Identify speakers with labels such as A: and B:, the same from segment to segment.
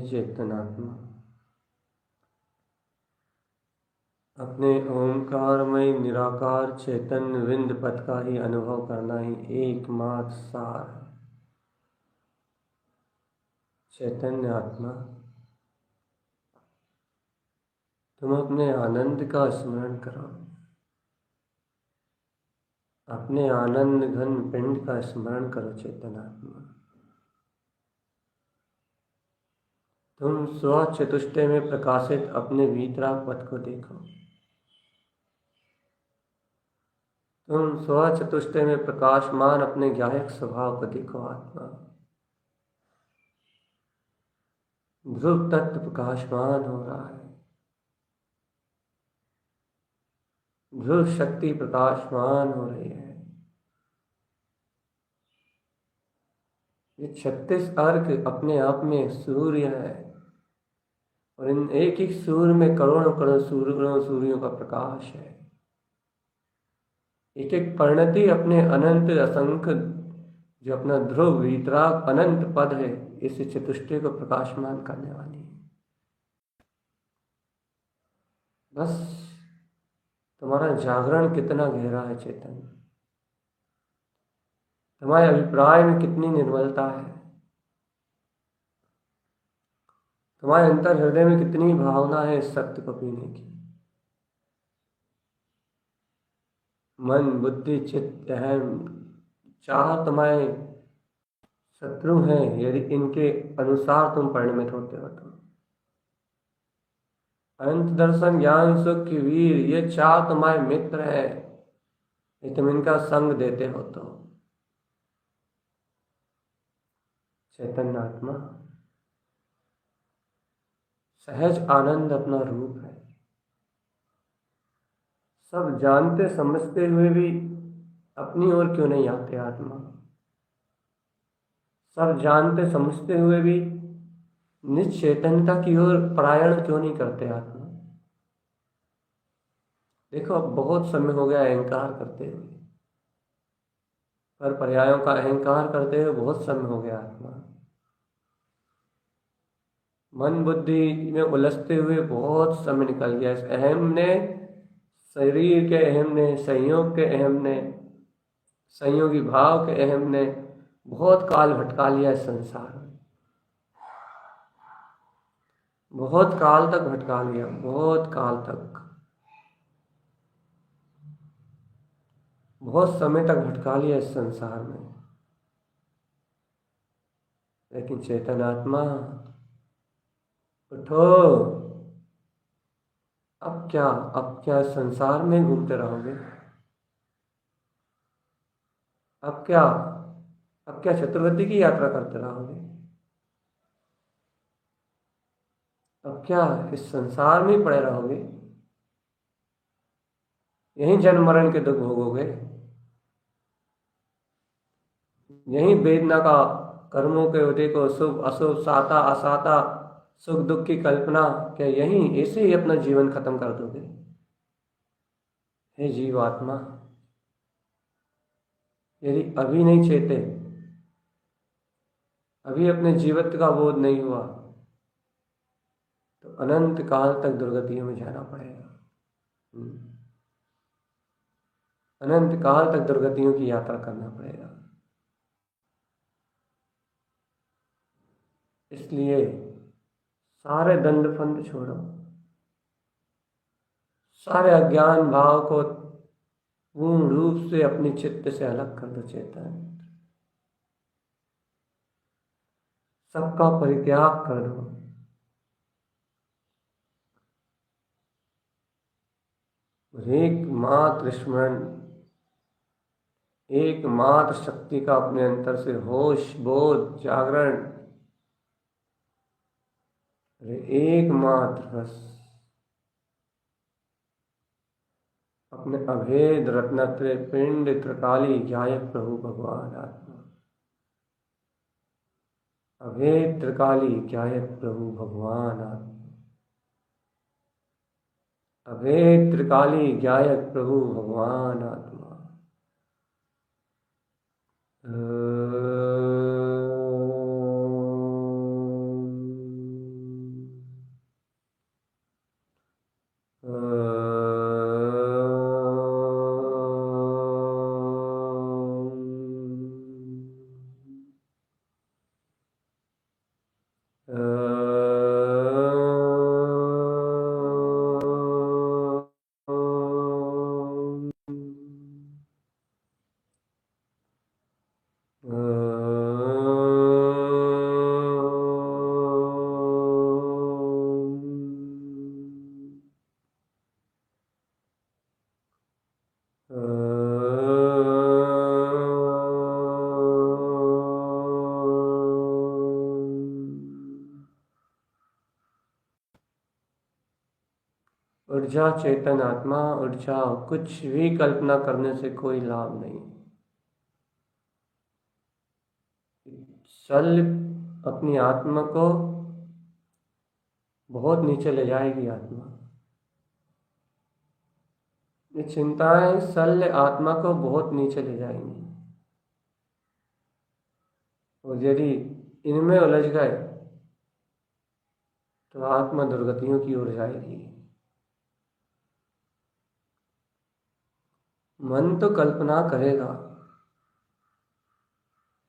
A: चेतनात्मा, अपने ओंकारमय निराकार चैतन्य विंद पथ का ही अनुभव करना ही एकमात्र सार है। चैतन्य आत्मा, तुम अपने आनंद का स्मरण करो, अपने आनंद घन पिंड का स्मरण करो। चेतनात्मा, तुम स्व चतुष्टय में प्रकाशित अपने वीतराग पथ को देखो। तुम स्व चतुष्टय में प्रकाशमान अपने ज्ञायक स्वभाव को देखो। आत्मा, ध्रुव तत्व प्रकाशमान हो रहा है, ध्रुव शक्ति प्रकाशमान हो रही है। ये 36 अर्घ अपने आप में सूर्य है और इन एक एक सूर्य में करोड़ों करोड़ सूर्यों का प्रकाश है। एक एक परिणति अपने अनंत असंख्य जो अपना ध्रुव वीतराग अनंत पद है, इस चतुष्टय को प्रकाशमान करने वाली है। बस तुम्हारा जागरण कितना गहरा है चेतन, तुम्हारे अभिप्राय में कितनी निर्मलता है, तुम्हारे अंतर हृदय में कितनी भावना है इस सत्य को पीने की। मन बुद्धि चित्त अहम चार तुम्हारे शत्रु हैं यदि इनके अनुसार तुम परिणमित होते हो तो। अनंत दर्शन ज्ञान सुख की वीर ये चार तुम्हारे मित्र हैं यदि तुम इनका संग देते हो तो। चैतन्य आत्मा सहज आनंद अपना रूप है। सब जानते समझते हुए भी अपनी ओर क्यों नहीं आते आत्मा? सब जानते समझते हुए भी निश्चेतनता की ओर पलायन क्यों नहीं करते आत्मा? देखो अब बहुत समय हो गया अहंकार करते हुए, पर पर्यायों का अहंकार करते हुए बहुत समय हो गया आत्मा। मन बुद्धि में उलझते हुए बहुत समय निकल गया। इस अहम ने, शरीर के अहम ने, संयोग के अहम ने, संयोगी भाव के अहम ने बहुत काल भटका लिया इस संसार में, बहुत काल तक भटका लिया, बहुत काल तक, बहुत समय तक भटका लिया इस संसार में। लेकिन चेतन आत्मा उठो, अब क्या संसार में घूमते रहोगे? अब क्या चतुर्गति की यात्रा करते रहोगे? अब क्या इस संसार में ही पड़े रहोगे? यहीं जन्म मरण के दुख भोगोगे? यहीं वेदना का, कर्मों के उदय को, शुभ अशुभ, साता असाता, सुख दुख की कल्पना, क्या यहीं ऐसे ही अपना जीवन खत्म कर दोगे? हे जीवात्मा, यदि अभी नहीं चेते, अभी अपने जीवत्व का बोध नहीं हुआ तो अनंत काल तक दुर्गतियों में जाना पड़ेगा। अनंत काल तक दुर्गतियों की यात्रा करना पड़ेगा। इसलिए सारे दंड फंद छोड़ो, सारे अज्ञान भाव को पूर्ण रूप से अपनी चित्त से अलग कर दो चेतन। सबका परित्याग कर दो। एकमात्र स्मरण, एकमात्र शक्ति का अपने अंतर से होश बोध जागरण, एकमात्र बस अपने अभेद रत्नत्रय पिंड त्रिकाली ज्ञायक प्रभु भगवान आत्मा। अभेद त्रिकाली ज्ञायक प्रभु भगवान आत्मा। अभेद त्रिकाली ज्ञायक प्रभु भगवान आत्मा। उठ जा चेतन आत्मा, उठ जाओ। कुछ भी कल्पना करने से कोई लाभ नहीं। सल अपनी आत्मा को बहुत नीचे ले जाएगी आत्मा। ये चिंताएं शल्य आत्मा को बहुत नीचे ले जाएंगी, और यदि इनमें उलझ गए तो आत्मा दुर्गतियों की ओर जाएगी। मन तो कल्पना करेगा,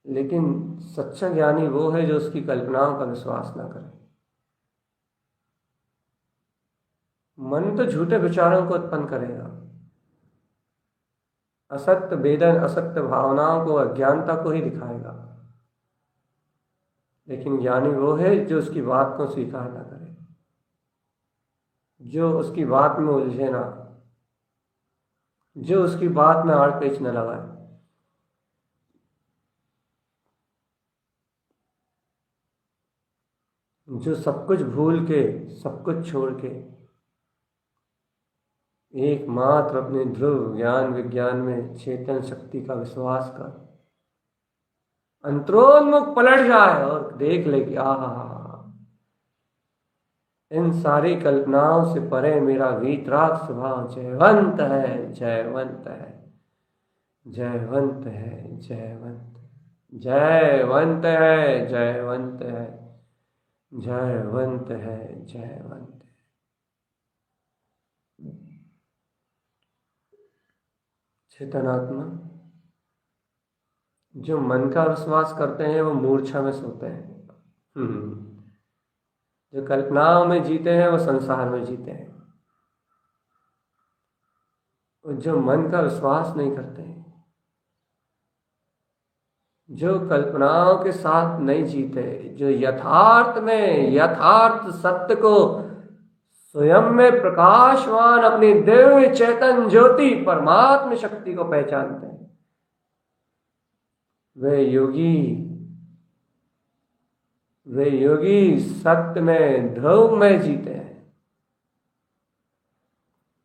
A: लेकिन सच्चा ज्ञानी वो है जो उसकी कल्पनाओं का विश्वास ना करे। मन तो झूठे विचारों को उत्पन्न करेगा, असत्य वेदन, असत्य भावनाओं को, अज्ञानता को ही दिखाएगा। लेकिन ज्ञानी वो है जो उसकी बात को स्वीकार ना करे, जो उसकी बात में उलझे ना, जो उसकी बात में आड़ पेच न लगाए। जो सब कुछ भूल के, सब कुछ छोड़ के एकमात्र अपने ध्रुव ज्ञान विज्ञान में चेतन शक्ति का विश्वास कर अंतरोन्मुख पलट जाए और देख ले कि आहा, इन सारी कल्पनाओं से परे मेरा वीतराग स्वभाव जयवंत है, जयवंत है, जयवंत है, जयवंत, जयवंत है, जयवंत है, जयवंत है, जयवंत है। चेतनात्मा जो मन का विश्वास करते हैं वो मूर्छा में सोते हैं। जो कल्पनाओं में जीते हैं वो संसार में जीते हैं। और जो मन का विश्वास नहीं करते हैं, जो कल्पनाओं के साथ नहीं जीते, जो यथार्थ में यथार्थ सत्य को स्वयं में प्रकाशवान अपनी दिव्य चेतन ज्योति परमात्म शक्ति को पहचानते हैं, वे योगी सत्य में ध्रुव में जीते हैं।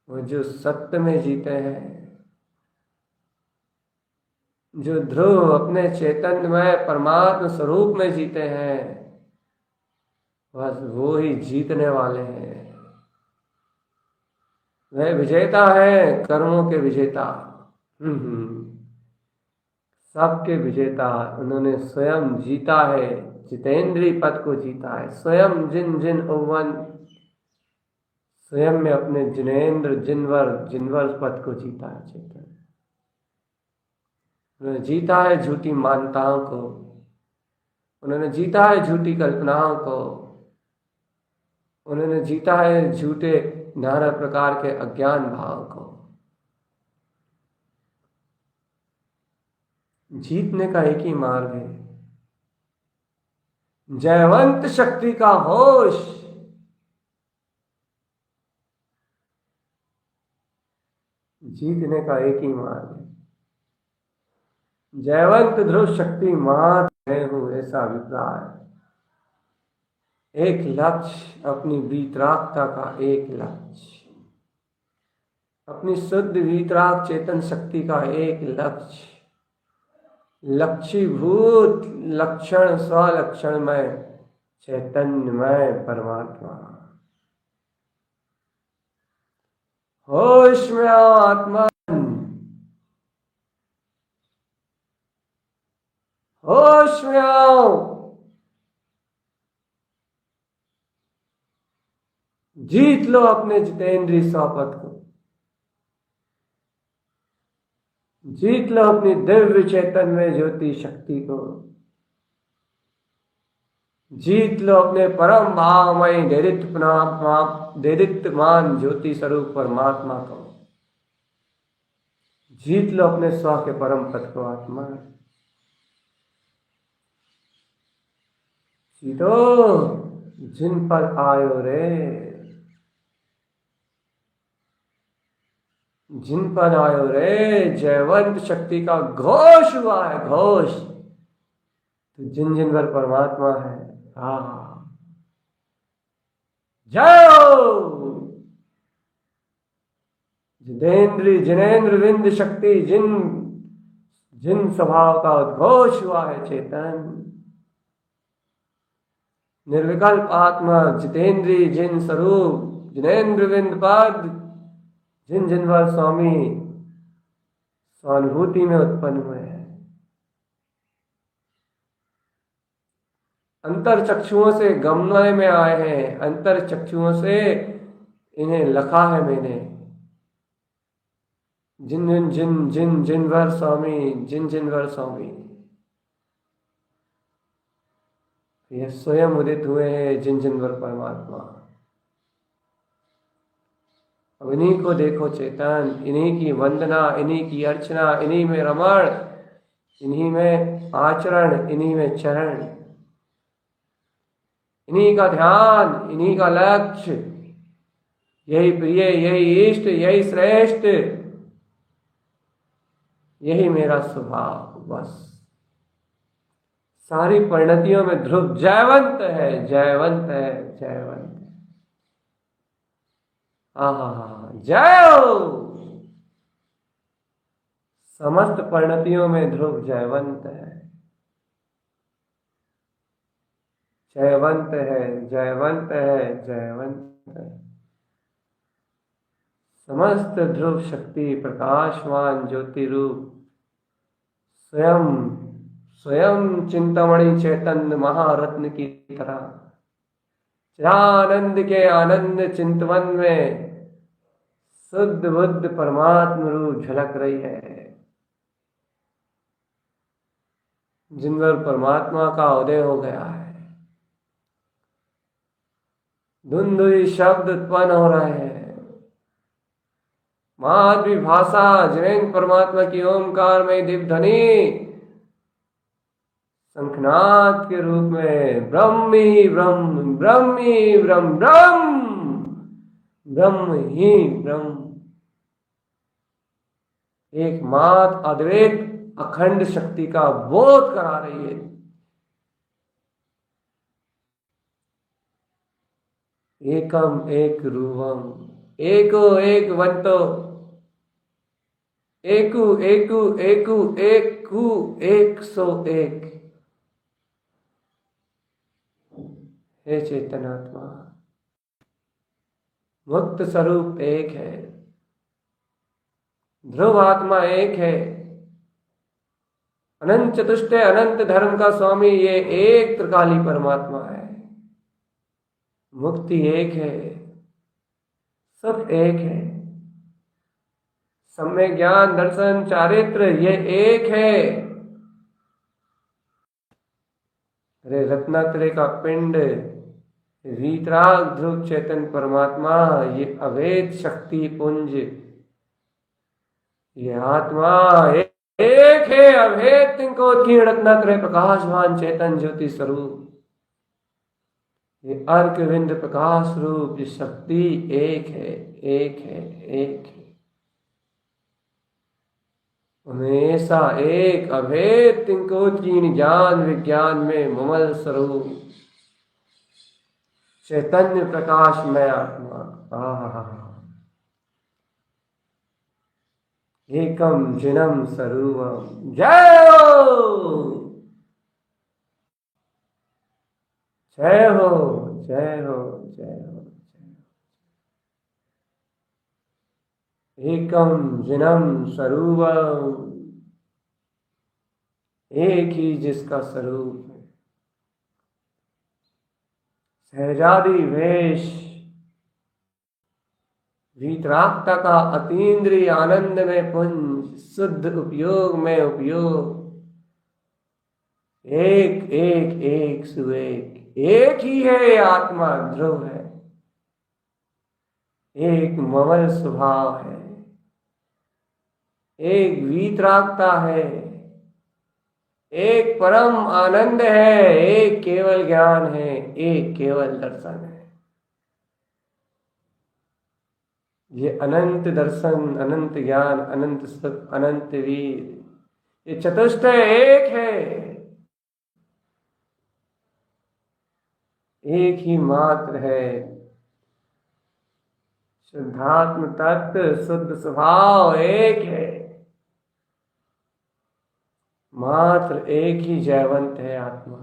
A: वो जो सत्य में जीते हैं, जो ध्रुव अपने चैतन्य में परमात्म स्वरूप में जीते हैं, बस वो ही जीतने वाले हैं। वह विजेता है, कर्मों के विजेता, सबके विजेता। उन्होंने स्वयं जीता है, जितेंद्रीय पद को जीता है। स्वयं जिन जिन ओवन, स्वयं में अपने जिनेन्द्र जिनवर पद को जीता है चेतन। उन्होंने जीता है झूठी मान्यताओं को, उन्होंने जीता है झूठी कल्पनाओं को, उन्होंने जीता है झूठे नाना प्रकार के अज्ञान भाव को। जीतने का एक ही मार्ग है, जयवंत शक्ति का होश। जीतने का एक ही मार्ग है, जयवंत ध्रुव शक्ति मात्र मैं हूं, ऐसा अभिप्राय। एक लक्ष्य, अपनी वीतरागता का एक लक्ष्य, अपनी शुद्ध वीतराग चेतन शक्ति का एक लक्ष्य, लक्ष्यभूत लक्षण स्वलक्षणमय चैतन्यमय परमात्मा। होश में आओ आत्मा, होश में आओ। जीत लो अपने जितेंद्रीय स्वपद को, जीत लो अपनी दिव्य चेतन में ज्योति शक्ति को, जीत लो अपने परम भावमय दैदित्यमान ज्योति स्वरूप परमात्मा को। जीत लो अपने स्व के परम पद को आत्मा। जीतो जिन पर आयो रे, जिन पर आयो रे, जयवंत शक्ति का घोष हुआ है, घोष। तो जिन जिन पर परमात्मा है, जय जितेंद्री जिनेन्द्र विंद शक्ति, जिन जिन स्वभाव का उद्घोष हुआ है चेतन, निर्विकल्प आत्मा जितेंद्री जिन स्वरूप जिनेन्द्र विंद पद, जिन जिनवर स्वामी स्वानुभूति में उत्पन्न हुए हैं। अंतर चक्षुओं से गमने में आए हैं, अंतर चक्षुओं से इन्हें लखा है मैंने। जिन जिन जिन जिन जिनवर स्वामी, जिन जिनवर स्वामी, ये स्वयं उदित हुए हैं जिन जिनवर परमात्मा। अब इन्हीं को देखो चेतन, इन्हीं की वंदना, इन्हीं की अर्चना, इन्हीं में रमण, इन्हीं में आचरण, इन्हीं में चरण, इन्हीं का ध्यान, इन्हीं का लक्ष्य, यही प्रिय, यही इष्ट, यही श्रेष्ठ, यही मेरा स्वभाव। बस सारी परिणतियों में ध्रुव जयवंत है, जयवंत है, जयवंत है। आहा, जय हो। समस्त परिणतियों में ध्रुव जयवंत है, जयवंत है, जयवंत है, जयवंत है। समस्त ध्रुव शक्ति प्रकाशमान ज्योति रूप स्वयं स्वयं चिंतामणि चैतन्य महारत्न की तरह चिदानंद के आनंद चिंतवन में शुद्ध बुद्ध परमात्म रूप झलक रही है, जिन पर परमात्मा का उदय हो गया है। धुंधुई शब्द उत्पन्न हो रहे हैं, माधवी भाषा, जिनेन परमात्मा की ओमकार में दिव्य ध्वनि शंखनाद के रूप में ब्रह्म ही ब्रह्म, ब्रह्म ही ब्रह्म, ब्रह्म ब्रह्म ही ब्रह्म, एकमात्र अद्वैत अखंड शक्ति का बोध करा रही है। एकम एक रूपम, एको एक वंतो, एकु एकु एकु एकु एक सो एक। हे चेतनात्मा, मुक्त स्वरूप एक है, ध्रुव आत्मा एक है, अनंत चतुष्टय अनंत धर्म का स्वामी ये एक त्रिकाली परमात्मा है। मुक्ति एक है, सब एक है, सम्यक ज्ञान दर्शन चारित्र ये एक है। अरे रत्नात्रय का पिंड वीतराग ध्रुव चेतन परमात्मा, ये अवैध शक्ति पुंज, ये आत्मा एक है, अभेद तिंकोत्कीर्ण रत्नात्रय प्रकाशवान चेतन ज्योति स्वरूप, ये अर्क विंद प्रकाश रूप, ये शक्ति एक है, एक है, एक है, हमेशा एक अभेद तिंकोत्कीर्ण ज्ञान विज्ञान में ममल स्वरूप चैतन्य प्रकाश में आत्मा। एकम जिनम स्वरूपम। जय हो, जय हो, जय हो, जय हो। एकम जिनम स्वरूपम, एक ही जिसका स्वरूप है। सहजादी वेश, वीतरागता का अतीन्द्रिय आनंद में पुंज, शुद्ध उपयोग में उपयोग, एक एक एक सुएक, एक ही है आत्मा, ध्रुव है, एक ममल स्वभाव है, एक वीतरागता है, एक परम आनंद है, एक केवल ज्ञान है, एक केवल दर्शन है। ये अनंत दर्शन, अनंत ज्ञान, अनंत सुख, अनंत वीर, ये चतुष्टय एक है, एक ही मात्र है। शुद्धात्म तत्व, शुद्ध स्वभाव एक है, मात्र एक ही जयवंत है आत्मा।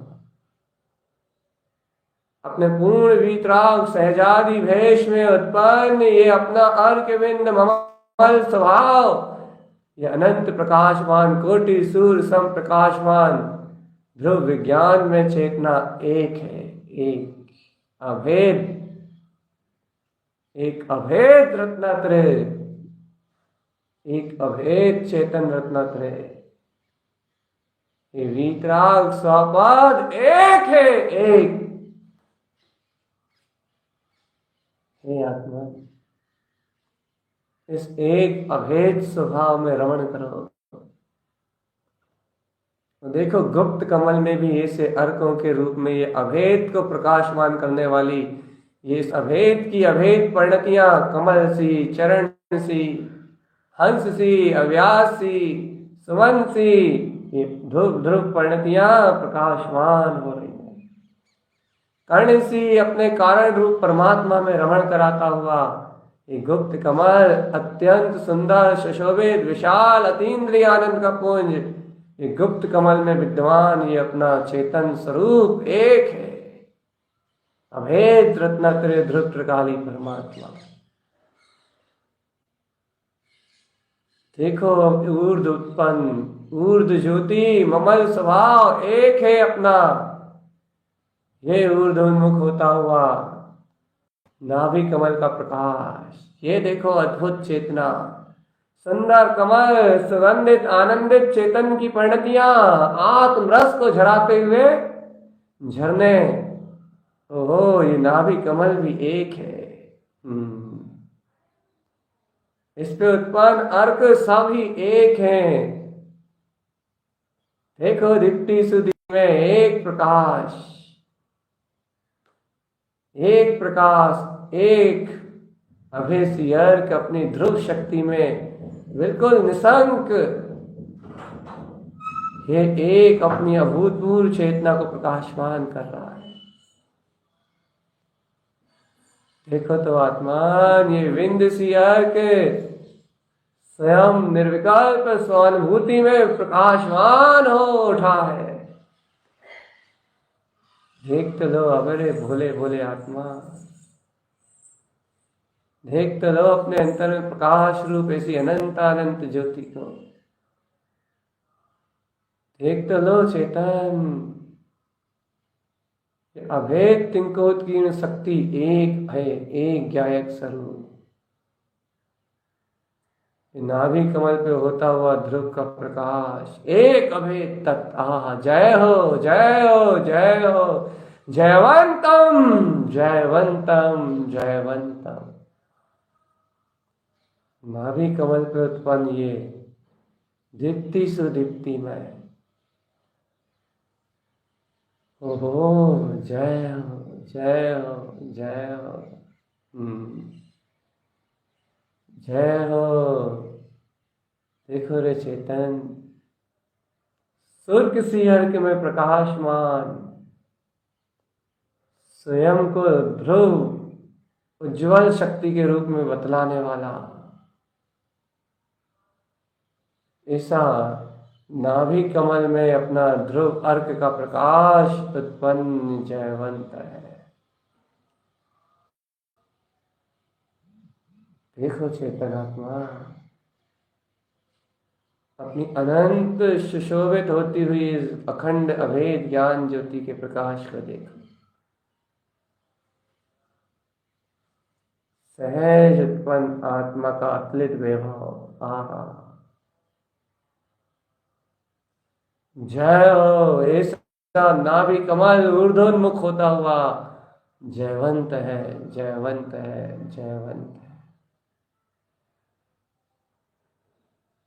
A: अपने पूर्ण वीतराग सहजादि भेष में उत्पन्न ये अपना अर्क विंद ममल स्वभाव, ये अनंत प्रकाशमान कोटि सूर्य सम प्रकाशमान ध्रुव विज्ञान में चेतना एक है, एक अभेद, एक अभेद रत्नात्रय एक अभेद चेतन रत्नत्रय, ये वीतराग स्वपद एक है, एक। हे आत्मा, इस एक अभेद स्वभाव में रमण करो। तो देखो, गुप्त कमल में भी ऐसे अर्कों के रूप में ये अभेद को प्रकाशमान करने वाली, ये इस अभेद की अभेद परिणतियां, कमल सी, चरण सी, हंस सी, अव्यास सी, सुमन सी, ये ध्रुव ध्रुव परिणतियां प्रकाशमान हो रही हैं। कर्ण सी अपने कारण रूप परमात्मा में रमण कराता हुआ ये गुप्त कमल, अत्यंत सुंदर, सुशोभित, विशाल, अतीन्द्रिय आनंद का पुंज, ये गुप्त कमल में विद्यमान ये अपना चेतन स्वरूप एक है, अभेद रत्नत्रय ध्रुव त्रिकाली परमात्मा। देखो, ऊर्ध उत्पन्न, ऊर्ध ज्योति, ममल स्वभाव एक है अपना, ये ऊर्ध्वोन्मुख होता हुआ नाभि कमल का प्रकाश, ये देखो अद्भुत चेतना, सुंदर कमल, सुगंधित आनंदित चेतन की परिणतियां, आत्मरस को झराते हुए झरने। ओहो, ये नाभि कमल भी एक है। इस पे उत्पन्न अर्क सभी एक हैं। देखो, दीप्ति सुदीप में एक प्रकाश, एक प्रकाश, एक अभेसी अर्क अपनी ध्रुव शक्ति में बिल्कुल निशंक, ये एक अपनी अभूतपूर्व चेतना को प्रकाशमान कर रहा है। देखो तो आत्मान, ये विंद सी अर्क स्वयं निर्विकल्प स्वानुभूति में प्रकाशमान हो उठा है। देख तो लो अबरे भोले भोले आत्मा, देख तो लो अपने अंतर में प्रकाश रूप ऐसी अनंत अनंत ज्योति को। देख तो लो चेतन, अभेद तिंकोत्कीर्ण शक्ति एक है, एक ज्ञायक स्वरूप। नाभि कमल पे होता हुआ ध्रुव का प्रकाश, एक अभेद तत्व। जय हो, जय हो, जय हो, जयवंतम, जयवंतम, जयवंतम। नाभि कमल पे उत्पन्न ये दीप्ति सुदीप्ति में, ओहो, जय हो, जय हो, जय हो, जय हो। देखो रे चेतन, स्वर्ग सी अर्क में प्रकाशमान, स्वयं को ध्रुव उज्ज्वल शक्ति के रूप में बतलाने वाला ऐसा नाभि कमल में अपना ध्रुव अर्क का प्रकाश उत्पन्न जयवंत है। देखो चेतनात्मा, अपनी अनंत सुशोभित होती हुई अखंड अभेद ज्ञान ज्योति के प्रकाश को देखो। सहज उत्पन्न आत्मा का अतुलित वैभव। आहा, जय हो। ऐसा नाभि कमल ऊर्ध्वोन्मुख होता हुआ जयवंत है, जयवंत है, जयवंत है।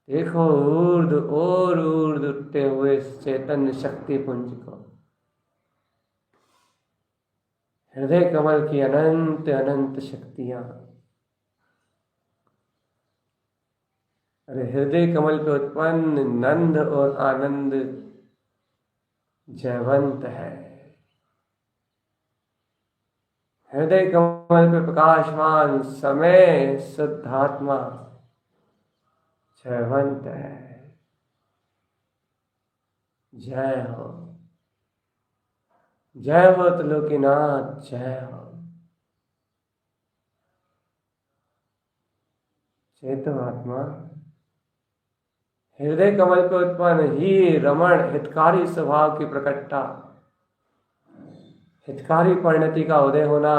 A: देखो, ऊर्ध और ऊर्ध उठते हुए चैतन्य शक्ति पुंज को, हृदय कमल की अनंत अनंत शक्तियां। अरे, हृदय कमल पे उत्पन्न नंद और आनंद जयवंत है। हृदय कमल पे प्रकाशमान समय शुद्धात्मा जयवंत है। जय हो, जय हो त्रिलोकीनाथ, जय हो। चेतो आत्मा, हृदय कमल पे उत्पन्न ही रमण हितकारी स्वभाव की प्रकटता, हितकारी परिणति का उदय होना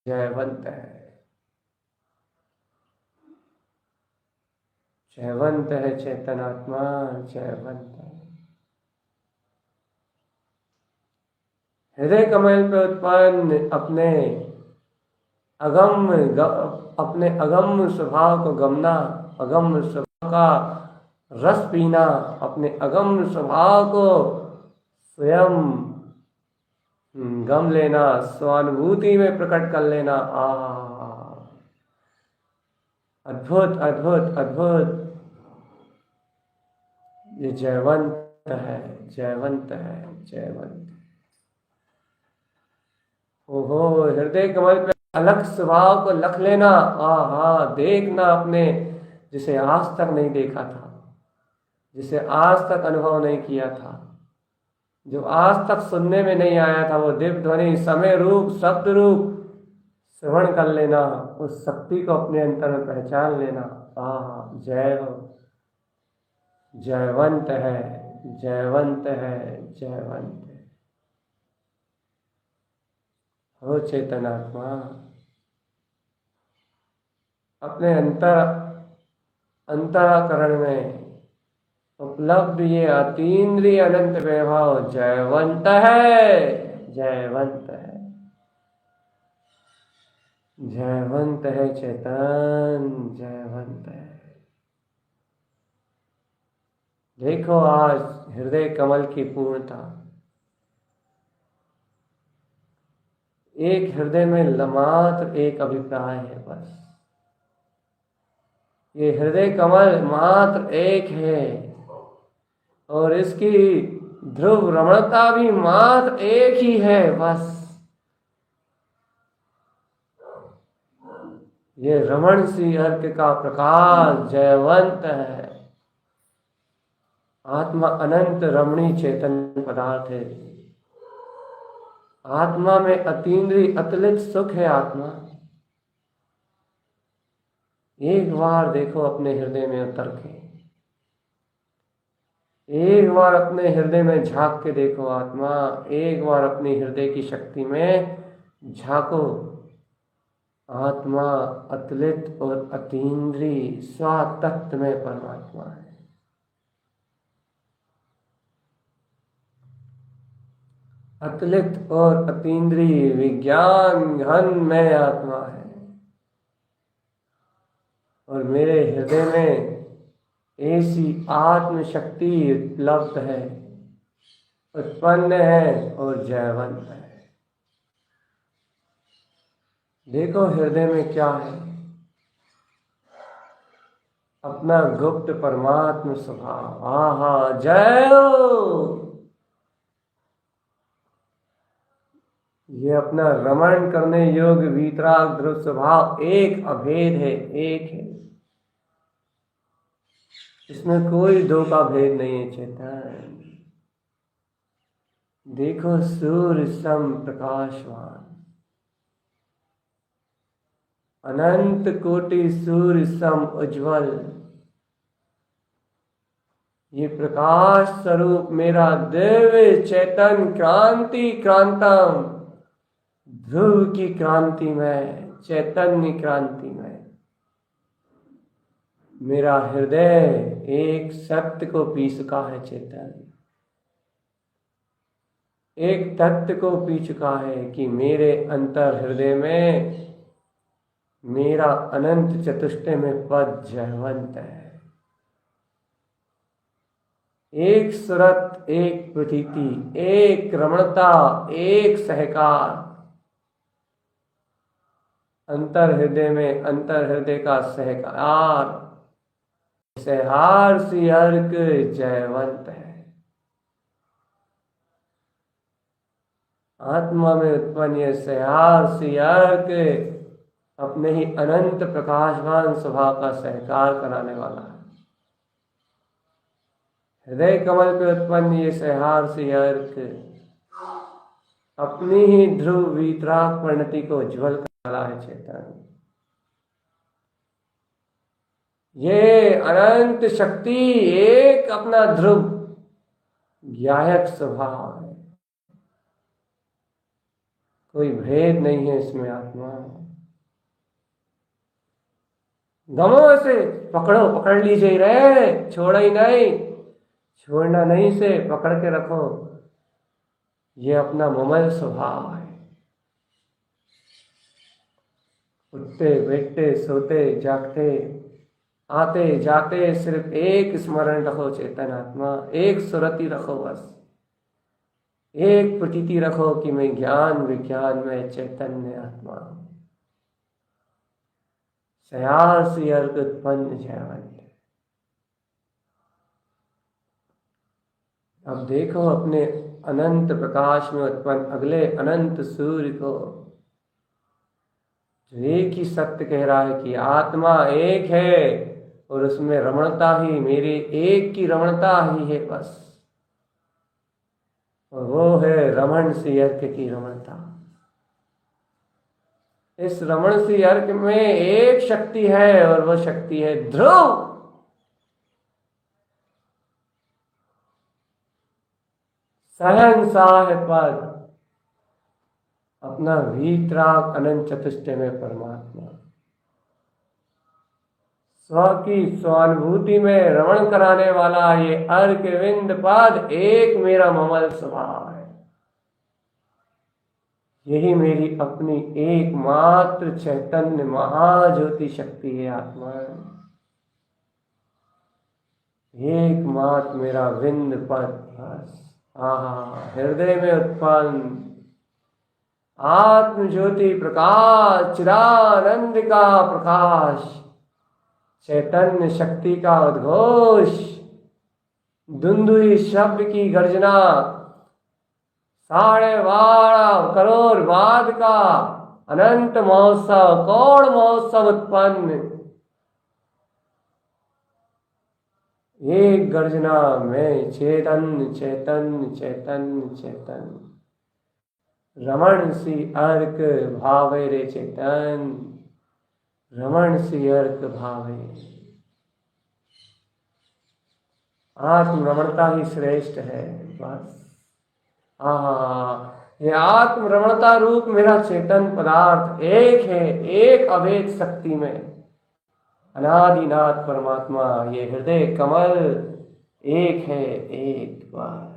A: जयवंत है। जयवंत है चेतन आत्मा, जयवंत है। हृदय कमल पे उत्पन्न अपने अगम स्वभाव को गमना, अगम स्वभाव का रस पीना, अपने अगम स्वभाव को स्वयं गम लेना, स्वानुभूति में प्रकट कर लेना। अद्भुत अद्भुत अद्भुत। ये जयवंत है, जयवंत है, जयवंत। ओहो, हृदय कमल पे अलग स्वभाव को लख लेना। देखना अपने, जिसे आज तक नहीं देखा था, जिसे आज तक अनुभव नहीं किया था, जो आज तक सुनने में नहीं आया था, वो दिव्य ध्वनि, समय रूप, शब्द रूप श्रवण कर लेना, उस शक्ति को अपने अंतर में पहचान लेना। जय हो, जयवंत है, जयवंत है, जयवंत है। हो चेतनात्मा, अपने अंतःकरण में उपलब्ध ये अतीन्द्रिय अनंत वैभव जयवंत है, जयवंत है, जयवंत है चेतन, जयवंत है। देखो आज हृदय कमल की पूर्णता, एक हृदय में मात्र एक अभिप्राय है बस। ये हृदय कमल मात्र एक है और इसकी ध्रुव रमणता भी मात्र एक ही है बस। ये रमण सी अर्क का प्रकाश जयवंत है। आत्मा अनंत रमणी चेतन पदार्थ है। आत्मा में अतीन्द्रिय अतुलित सुख है। आत्मा एक बार देखो अपने हृदय में उतर के, एक बार अपने हृदय में झांक के देखो। आत्मा एक बार अपने हृदय की शक्ति में झांको। आत्मा अतुलित और अतीन्द्रिय स्वातत्व में परमात्मा है। अतुलित और अतीन्द्रिय विज्ञान घन में आत्मा है और मेरे हृदय में ऐसी आत्म शक्ति उपलब्ध है, उत्पन्न है और जयवंत है। देखो हृदय में क्या है, अपना गुप्त परमात्म स्वभाव। जय हो। ये अपना रमण करने योग्य वीतराग ध्रुव स्वभाव एक अभेद है, एक है। इसमें कोई दो का भेद नहीं है चेतन। देखो सूर्य सम प्रकाशवान, अनंत कोटि सूर्य सम उज्ज्वल। ये प्रकाश स्वरूप मेरा दिव्य चेतन क्रांति क्रांतम, ध्रुव की क्रांति में, चैतन्य क्रांति में मेरा हृदय एक सत्य को पी चुका है। चेतन एक तत्व को पी चुका है कि मेरे अंतर हृदय में मेरा अनंत चतुष्टय में पद जयवंत है। एक सुरत, एक प्रतीति, एक रमणता, एक सहकार। अंतर हृदय में अंतर हृदय का सहकार, सहहार सी अर्क जयवंत है। आत्मा में उत्पन्न यह सहहार सी अर्क अपने ही अनंत प्रकाशवान स्वभाव का सहकार कराने वाला है। हृदय कमल पे उत्पन्न ये सहहार सी अर्क अपनी ही ध्रुव वीतराग परिणति को उज्ज्वल करने वाला है चेतन। ये अनंत शक्ति एक अपना ध्रुव ज्ञायक स्वभाव है, कोई भेद नहीं है इसमें। आत्मा गमो से पकड़ो, पकड़ लीजिए रे, छोड़ा ही नहीं, छोड़ना नहीं से पकड़ के रखो। ये अपना ममल स्वभाव है। उठते बैठते सोते जागते आते जाते सिर्फ एक स्मरण रखो चेतन आत्मा, एक सुरति रखो, बस एक प्रतीति रखो कि मैं ज्ञान विज्ञान में चैतन्य आत्मा हूं। सयासी अर्घ उत्पन्न जयवंत। अब देखो अपने अनंत प्रकाश में उत्पन्न अगले अनंत सूर्य को, जो एक ही सत्य कह रहा है कि आत्मा एक है और उसमें रमणता ही, मेरे एक की रमणता ही है बस, और वो है रमण सी अर्क की रमणता। इस रमण सी अर्क में एक शक्ति है और वह शक्ति है ध्रुव। सहनसाह पद, अपना वीतराग अनंत चतुष्टय में परमात्मा, स्व की स्वानुभूति में रमण कराने वाला ये अर्क विंद पद एक मेरा ममल स्वभाव है। यही मेरी अपनी एकमात्र चैतन्य महाज्योति शक्ति है आत्मा, एकमात्र मेरा विंद पद बस। हृदय में उत्पन्न आत्म ज्योति प्रकाश, चिदानंद का प्रकाश, चैतन्य शक्ति का उद्घोष, धुंधुई शब्द की गर्जना, 12.5 करोड़ बाद का अनंत महोत्सव, कौड़ महोत्सव उत्पन्न, एक गर्जना में चेतन चैतन्य चैतन्य चैतन्य, रमण सी अर्क भावे रे चेतन, रमण सी अर्क भावे। आत्म रमणता ही श्रेष्ठ है बस। ये आत्म रमणता रूप मेरा चेतन पदार्थ एक है, एक अभेद शक्ति में अनादिनाथ परमात्मा, ये हृदय कमल एक है, एक बस।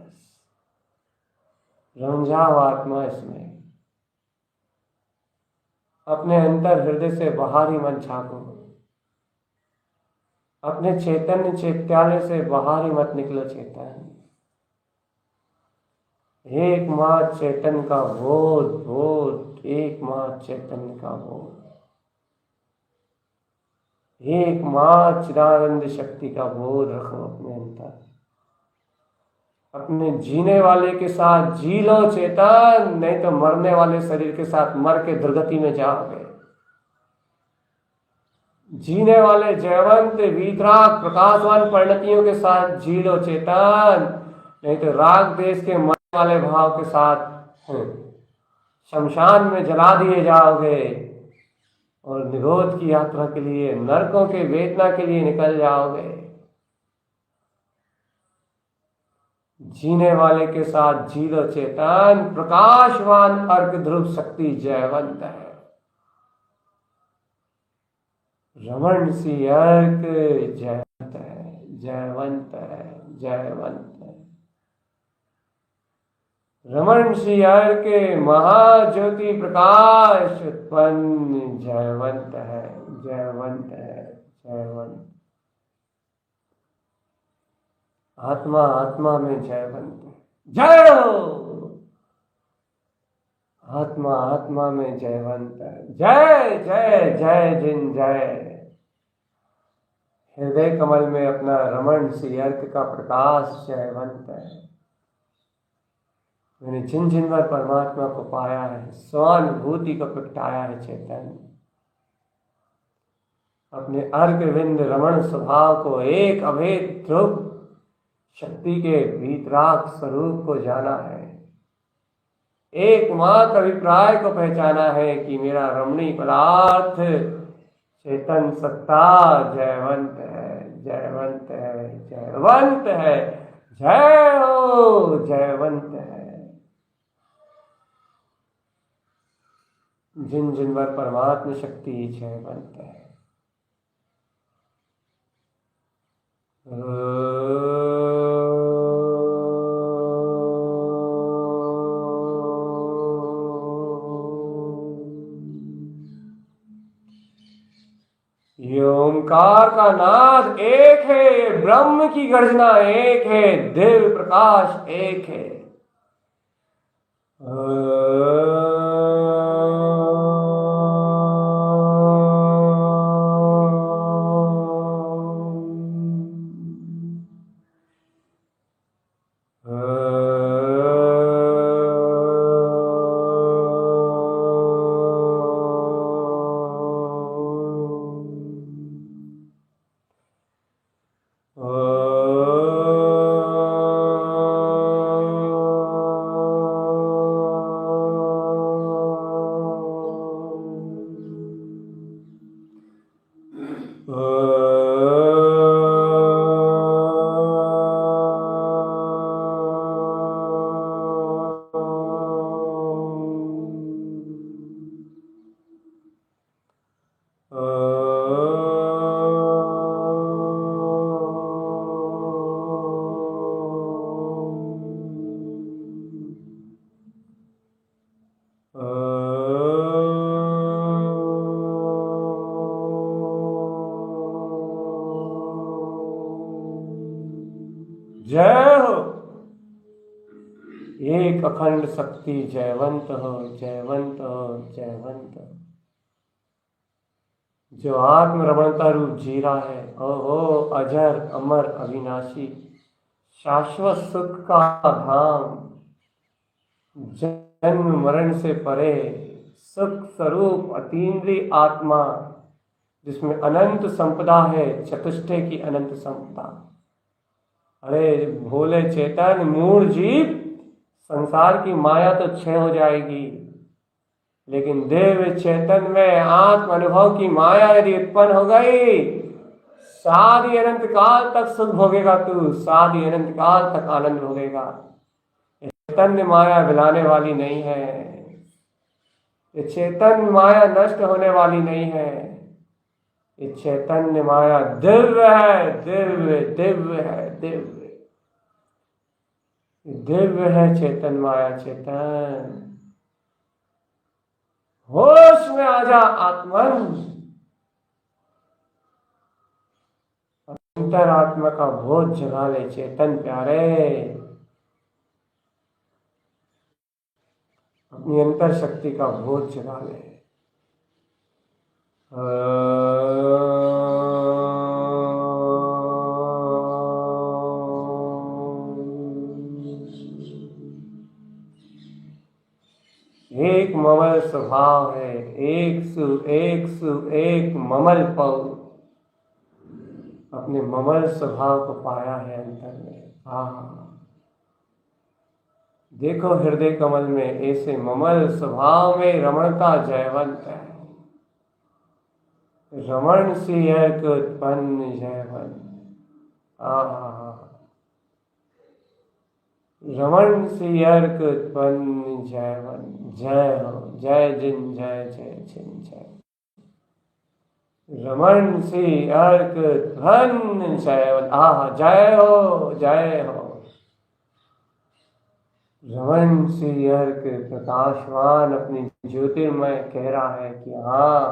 A: रम जाओ आत्मा इसमें, अपने अंतर हृदय से बाहर ही मत झांको, अपने चैतन्य चैत्यालय से बाहर ही मत निकलो चेतन। एकमात्र चैतन्य का बोध, बोध, एकमात्र चैतन्य का बोध, एकमात्र चिदानंद शक्ति का बोध रखो अपने अंतर। अपने जीने वाले के साथ जी लो चेतन, नहीं तो मरने वाले शरीर के साथ मर के दुर्गति में जाओगे। जीने वाले जयवंत वीतराग प्रकाशवान परिणतियों के साथ जी लो चेतन, नहीं तो राग देश के मरने वाले भाव के साथ शमशान में जला दिए जाओगे और निरोध की यात्रा के लिए, नरकों के वेदना के लिए निकल जाओगे। जीने वाले के साथ जी लो चेतन, प्रकाशवान अर्क ध्रुव शक्ति जयवंत है, रमण सी अर्क जयवंत है, जयवंत है, जयवंत है। रमण सी अर्क महाज्योति प्रकाश उत्पन्न जयवंत है, जयवंत है, जयवंत। आत्मा आत्मा में जयवंत है, जय हो। आत्मा आत्मा में जयवंत है, जय जय जय जिन जय। हृदय कमल में अपना रमण सी अर्क का प्रकाश जयवंत है। मैंने जिन जिन बार परमात्मा को पाया है, स्वानुभूति को प्रगटाया है चेतन, अपने अर्क विंद रमण स्वभाव को, एक अभेद ध्रुव शक्ति के वीतराग स्वरूप को जाना है, एकमात्र अभिप्राय को पहचाना है कि मेरा रमणीय पदार्थ चेतन सत्ता जयवंत है, जयवंत है, जयवंत है, जय हो, जयवंत है। जिन जिन पर परमात्मा शक्ति जयवंत है। ये ओंकार का नाद एक है, ये ब्रह्म की गर्जना एक है, दिव्य प्रकाश एक है। जय हो। एक अखंड शक्ति जयवंत हो, जयवंत हो, जयवंत हो। जो आत्म रमणता रूप जी रहा है, ओहो अजर अमर अविनाशी शाश्वत सुख का धाम, जन्म मरण से परे सुख स्वरूप अतीन्द्रिय आत्मा, जिसमें अनंत संपदा है, चतुष्टय की अनंत संपदा। अरे भोले चेतन मूढ़ जीव, संसार की माया तो क्षय हो जाएगी, लेकिन दिव्य चेतन में आत्म अनुभव की माया यदि उत्पन्न हो गई, सारी अनंत काल तक सुख भोगेगा तू, सारी अनंत काल तक आनंद भोगेगा। चैतन्य माया मिलाने वाली नहीं है, ये चैतन्य माया नष्ट होने वाली नहीं है, ये चैतन्य माया दिव्य है, दिव्य दिव्य है, दिव्य दिव्य है चेतन माया। चेतन होश में आजा आत्मन, अंतरात्मा का बोध जगा ले चेतन प्यारे, अपनी अंतर शक्ति का बोध जगा ले। एक ममल स्वभाव है, एक ममल पौ, अपने ममल स्वभाव को पाया है अंतर में। देखो हृदय कमल में ऐसे ममल स्वभाव में रमणता जयवंत है, रमण सी एक उत्पन्न जयवंत। रमण सी अर्क उत्पन्न जयवंत। जय हो, जय जिन जय जय जिन जय। रमण सी अर्क उत्पन्न जयवंत। जय हो, जय हो। रमण सी अर्क प्रकाशवान अपनी ज्योतिर्मय कह रहा है कि हाँ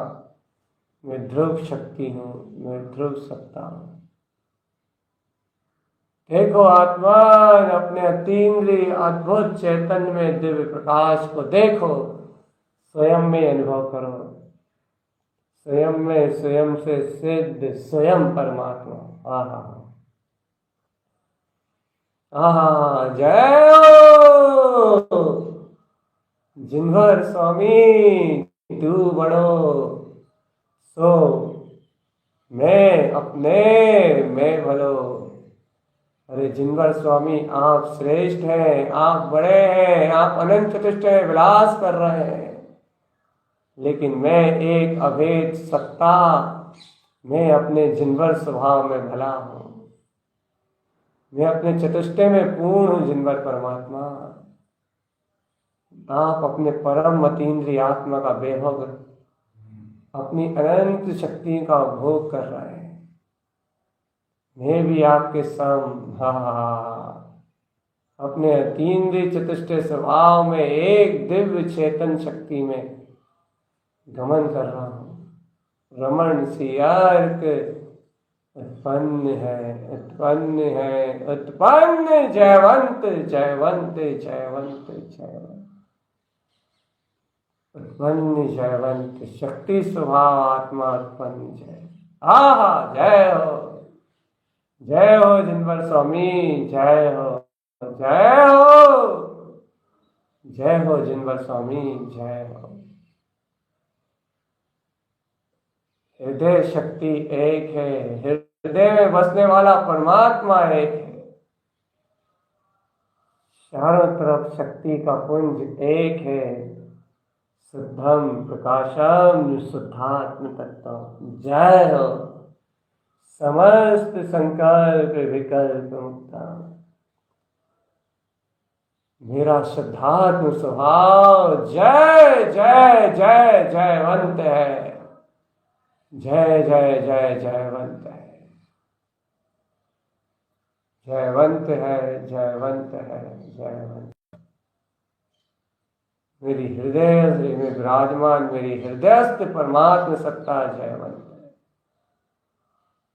A: मैं ध्रुव शक्ति हूँ, मैं ध्रुव सत्ता हूँ। देखो आत्मान अपने अतीन्द्रिय अद्भुत चैतन्य में दिव्य प्रकाश को देखो, स्वयं में अनुभव करो, स्वयं में स्वयं से सिद्ध स्वयं परमात्मा। जय हो जिनवर स्वामी तू बड़ो, सो मैं अपने मैं भलो। अरे जिनवर स्वामी आप श्रेष्ठ हैं, आप बड़े हैं, आप अनंत चतुष्ट विलास कर रहे हैं, लेकिन मैं एक अभेद सत्ता, मैं अपने जिनवर स्वभाव में भला हूँ, मैं अपने चतुष्टय में पूर्ण हूँ जिनवर परमात्मा। आप अपने परम अतीन्द्रिय आत्मा का बेभोग, अपनी अनंत शक्ति का भोग कर रहे हैं, मैं भी आपके सम अपने अतीन्द्रिय चतुष्टय स्वभाव में एक दिव्य चेतन शक्ति में गमन कर रहा हूँ। रमण सी अर्क उत्पन्न है, उत्पन्न है, उत्पन्न जयवंत जयवंत जयवंत जयवंत, उत्पन्न जयवंत शक्ति स्वभाव आत्मा उत्पन्न जय। जय हो जिनवर स्वामी, जय हो, जय हो, जय हो जिनवर स्वामी, जय हो। हृदय शक्ति एक है, हृदय में बसने वाला परमात्मा एक है, चारों तरफ शक्ति का पुंज एक है। शुद्धम प्रकाशम शुद्धात्म तत्व, जय हो। समस्त संकल्प विकल्प मुक्ता, मेरा शुद्धात्म स्वभाव जय जय जय जयवंत है, जय जय जय जयवंत है, जयवंत है, जयवंत है, जयवंत। मेरी हृदय में विराजमान मेरी हृदयस्थ परमात्म सत्ता जयवंत है।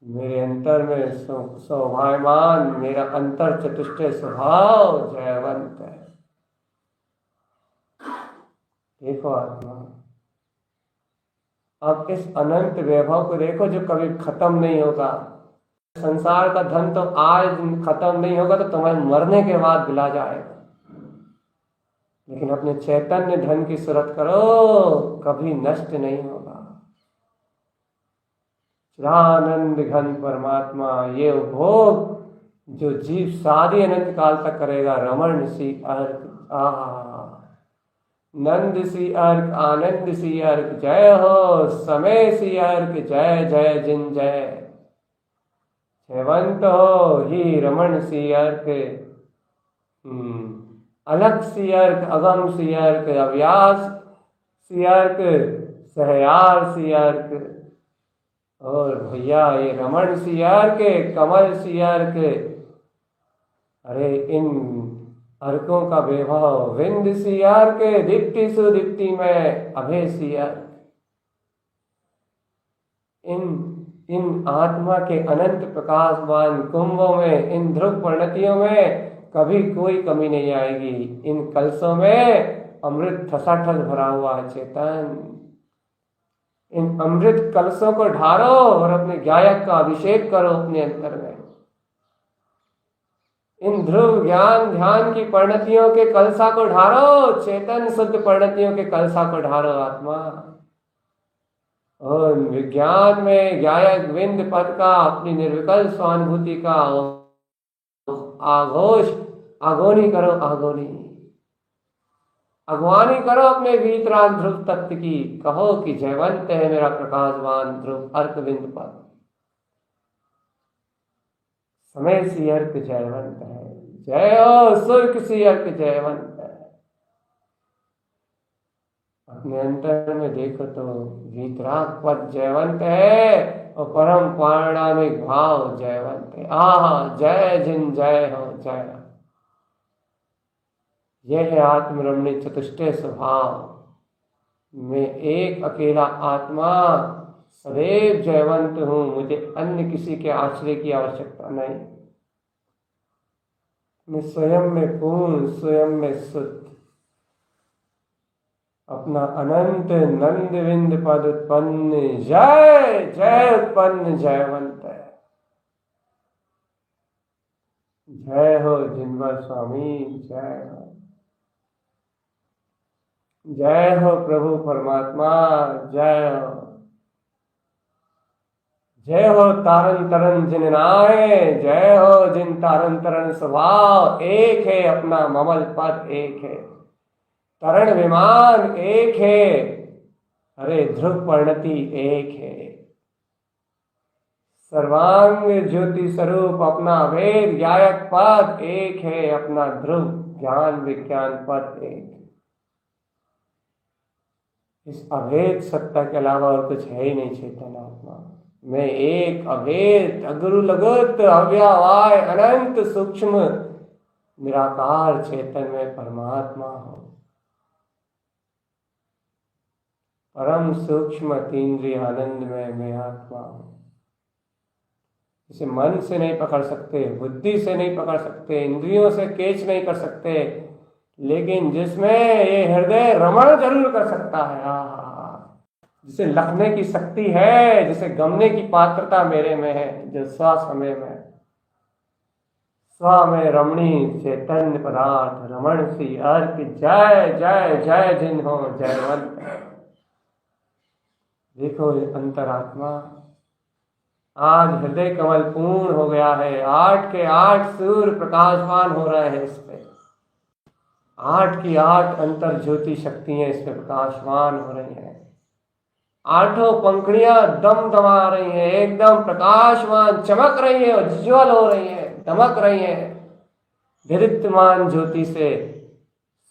A: मेरे अंतर में शोभायमान मेरा अंतर चतुष्टय स्वभाव जयवंत है। देखो आत्मा, अब इस अनंत वैभव को देखो जो कभी खत्म नहीं होगा। संसार का धन तो आज खत्म नहीं होगा, तो तुम्हें मरने के बाद दिला जाएगा, लेकिन अपने चैतन्य धन की सूरत करो, कभी नष्ट नहीं होगा। चिदानंद घन परमात्मा, ये उपभोग जो जीव सारी अनंत काल तक करेगा। रमण सी अर्क, नंद सी अर्क, आनंद सी अर्क, जय हो। समय सी अर्क, जय जय जिन जय, जयवंत हो ही रमण सी अर्क। अलग सी अर्क, अगम सी अर्क, अव्यास सी अर्क, सहयार सी अर्क, और भैया ये रमण सी अर्क, कमल सी अर्क। अरे इन अर्कों का वैभव, विंद सी अर्क, दीप्ति सुदीप्ति में अभय सी अर्क। इन आत्मा के अनंत प्रकाशमान कुंभों में, इन ध्रुव परिणतियों में कभी कोई कमी नहीं आएगी। इन कलशों में अमृत ठसाठस भरा हुआ है चेतन। इन अमृत कलशों को ढारो और अपने गायक का अभिषेक करो अपने अंतर में। इन ध्रुव ज्ञान ध्यान की परिणतियों के कलशा को ढारो, चेतन शुद्ध परिणतियों के कलशा को ढारो आत्मा। और विज्ञान में गायक विंद पद का, अपनी निर्विकल्प स्वानुभूति का आघोष, आगोनी करो, आगोनी अगवानी करो अपने वीतराग ध्रुव तत्व की। कहो कि जयवंत है मेरा प्रकाशवान ध्रुव अर्कविंद पद। समय सी अर्क जयवंत है, जय हो। सुर्ख सी अर्क जयवंत है। अपने अंतर में देखो तो वीतराग पद जयवंत है और परम पारणामिक भाव जयवंत है। जय जिन जय हो, जय हो। यह है आत्मरमणीय चतुष्टय स्वभाव। मैं एक अकेला आत्मा सदैव जयवंत हूं, मुझे अन्य किसी के आश्रय की आवश्यकता नहीं। मैं स्वयं में पूर्ण, स्वयं में शुद्ध, अपना अनंत नंद विंद पद उत्पन्न जय जय उत्पन्न जयवंत है। जय हो जिनवर स्वामी, जय हो। जय हो प्रभु परमात्मा, जय हो। जय हो तारन तरन जिन नाए, जय हो जिन तारन तरन स्वभाव एक है, अपना ममल पद एक है, तरण विमान एक है, अरे ध्रुव परिणति एक है। सर्वांग ज्योति स्वरूप अपना अभेद गायक पद एक है, अपना ध्रुव ज्ञान विज्ञान पद एक है। इस अभेद सत्ता के अलावा और कुछ है ही नहीं चेतन आत्मा। मैं एक अभेद अगरु लगत अव्यवाय अनंत सूक्ष्म निराकार चेतन में परमात्मा हूँ। परम सूक्ष्म अतीन्द्रिय आनंद में मैं आत्मा हूँ। इसे मन से नहीं पकड़ सकते, बुद्धि से नहीं पकड़ सकते, इंद्रियों से कैच नहीं कर सकते, लेकिन जिसमें ये हृदय रमण जरूर कर सकता है। जिसे लखने की शक्ति है, जिसे गमने की पात्रता मेरे में है, जो स्व समय में स्व में रमणी चैतन्य पदार्थ रमण सी अर्क जय जय जय जिन हो जयवंत। देखो अंतरात्मा आज हृदय कमल पूर्ण हो गया है। 8 के 8 सूर्य प्रकाशमान हो रहे हैं इस पे। 8 की 8 अंतर ज्योति शक्तियां इस पे प्रकाशमान हो रही हैं। 8 पंखुड़ियां दम दमा रही हैं, एकदम प्रकाशमान चमक रही है, उज्ज्वल हो रही है, दमक रही है। दीप्तमान ज्योति से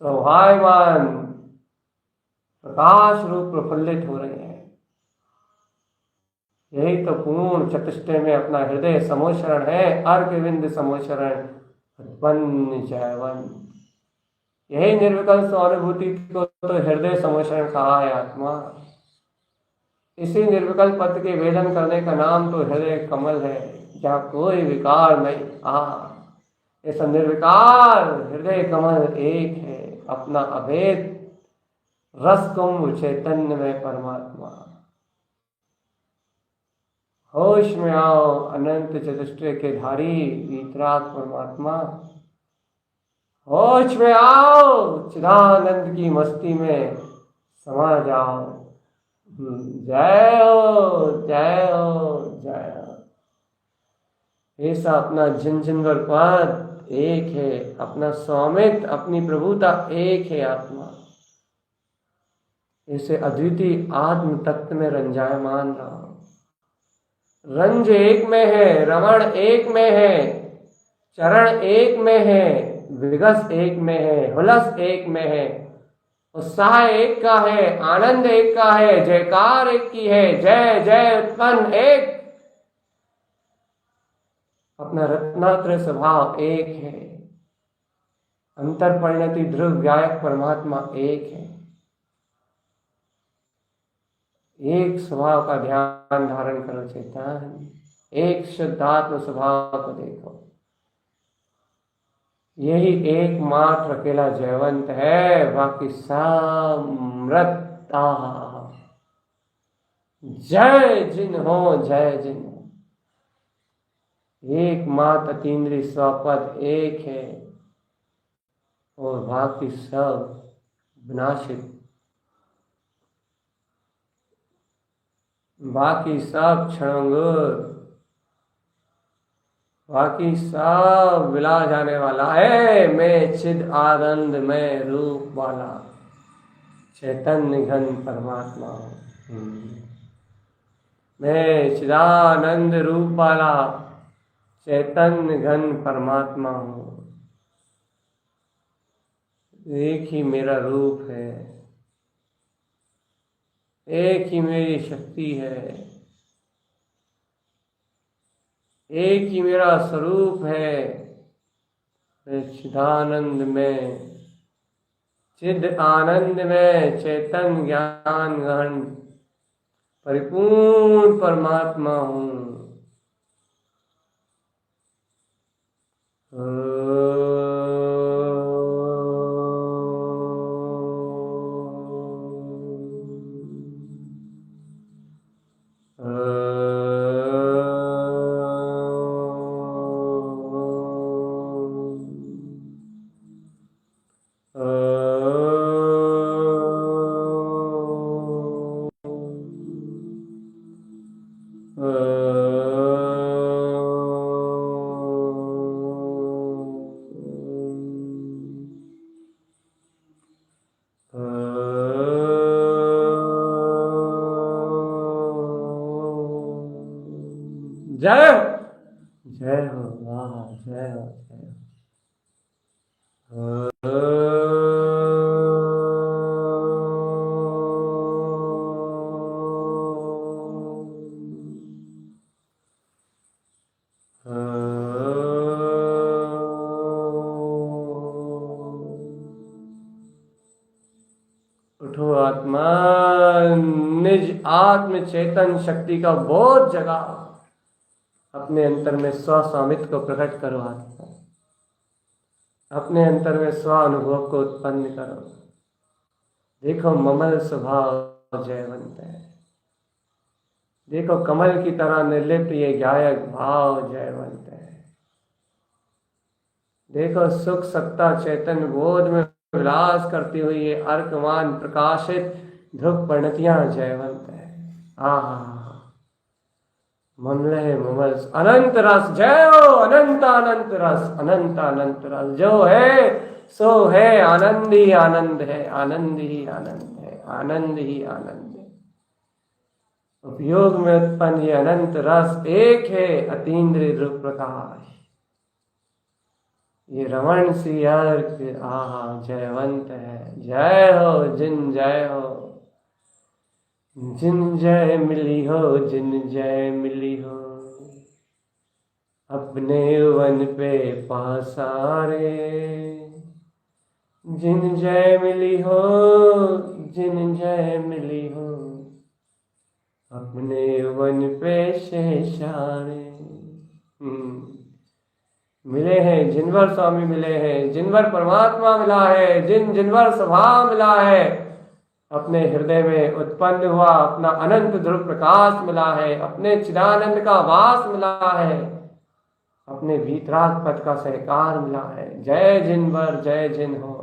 A: शोभायमान प्रकाश रूप प्रफुल्लित हो रही है। यही तो पूर्ण चतुष्टय में अपना हृदय समोशरण है। अर्घविंद समोशरण उत्पन्न जयवन। यही निर्विकल्प अनुभूति को तो हृदय समोशरण कहा है आत्मा। इसी निर्विकल्प पद के वेदन करने का नाम तो हृदय कमल है, जहाँ कोई विकार नहीं। ऐसा निर्विकार हृदय कमल एक है, अपना अभेद रस कुंभ चैतन्य में परमात्मा। होश में आओ अनंत चतुष्टय के धारी वीतराग परमात्मा। होश में आओ, चिदानंद की मस्ती में समा जाओ। जय हो जय हो जय हो। ऐसा अपना जिनजिनवर पद एक है, अपना स्वामित्व अपनी प्रभुता एक है आत्मा। ऐसे अद्वितीय आत्म तत्व में रंजायमान रहो। रंज एक में है, रमण एक में है, चरण एक में है, विगस एक में है, हुलस एक में है, उत्साह एक का है, आनंद एक का है, जयकार एक की है, जय जय उत्पन्न एक। अपना रत्नात्रय स्वभाव एक है। अंतर परिणति ध्रुव व्यायक परमात्मा एक है। एक स्वभाव का ध्यान धारण करो चेतन। एक शुद्धात्म स्वभाव को देखो। यही एकमात्र अकेला जयवंत है, बाकी सब मृत। जय जिन हो जय जिन हो। एकमात्र अतीन्द्रिय स्वपद एक है और बाकी सब विनाशित, बाकी सब क्षणभंगुर, बाकी सब विला जाने वाला है। मैं चिद आनंद में रूप वाला चैतन्य घन परमात्मा हूँ। मैं चिदानंद रूप वाला चैतन्य घन परमात्मा हूँ। एक ही मेरा रूप है, एक ही मेरी शक्ति है, एक ही मेरा स्वरूप है। मैं चिदानंद में, चिद आनंद में चैतन्य ज्ञान गहन परिपूर्ण परमात्मा हूँ। जय हो जय हो, वाह जय हो जय हो। उठो आत्मा, निज आत्म चेतन शक्ति का बोध जगा, अपने अंतर में स्व स्वामित्व को प्रकट करो आत्मा, अपने अंतर में स्व अनुभव को उत्पन्न करो। देखो ममल स्वभाव जयवंत है, देखो कमल की तरह निर्लिप्त ये गायक भाव जयवंत है। देखो सुख सत्ता चैतन्य बोध में विलास करती हुई ये अर्कमान प्रकाशित ध्रुव परिणतियां जयवंत है। आहा ममले ममल अनंत रस, जय हो अनंत अनंत रस, अनंत अनंत रस जो है सो है, आनंद ही आनंद है, आनंद ही आनंद है, आनंद ही आनंद है। उपयोग में उत्पन्न ये अनंत रस एक है, अतीन्द्रिय ध्रुव प्रकाश। ये रमण सी अर्क आहा जयवंत है। जय हो जिन जय हो, जिन जय मिली हो, जिन जय मिली हो, अपने वन पे पासारे। जिन जय मिली हो, जिन जय मिली हो, अपने वन पे शेषारे। मिले हैं जिनवर स्वामी मिले हैं, जिनवर परमात्मा मिला है, जिनवर स्वभाव मिला है, अपने हृदय में उत्पन्न हुआ अपना अनंत ध्रुव प्रकाश मिला है, अपने चिदानंद का वास मिला है, अपने भीतराग पद का सहकार मिला है। जय जिनवर जय जिन हो,